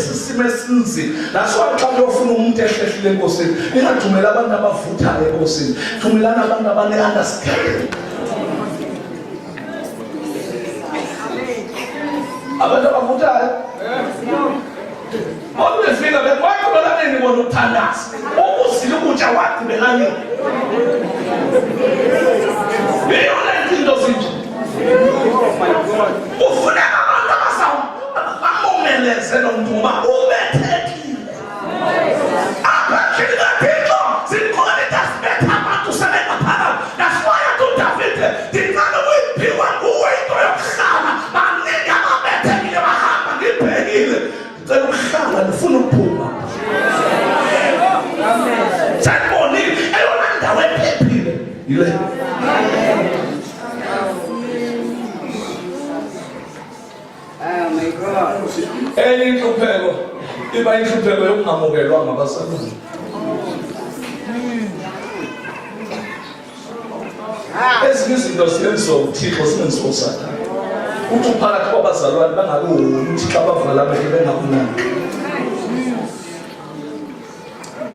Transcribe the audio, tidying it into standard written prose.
sisimo esinzima. Naso xa uyofuna umuntu ehlehlile enkosini, ingathumela abantu abavuthayo enkosini. Thumelana abantu abane-understanding. Abantu abavuthayo. Uma befika bekwakulolaneni bona ukuthandaza. Ukuzila ukutya wakho benani. Yeyona into zinje. Ufuneka abantu bamumeleze nomuntu ngoba ubethekile. Abakhili kaThixo sikhona sibetha abantu sebengaphakathi. That's why David ndingane uyiphiwa nguwe into yokuhlala. Baningi ababethekile bahamba ngibhekile. Ngicela ukuhlala ndifuna ukuphuma. Sanibonile eyona ndawo ephephile yile. Oh my God. Enye inhlupheko iba inhlupheko yokungamukelwa ngabazalwane. Ezinye izinto ziyenziwa uThixo singenziwa uSathane. Uthi phakathi kwabazalwane bangakuhoni ukuthi xa bavala amehlo bengabonani.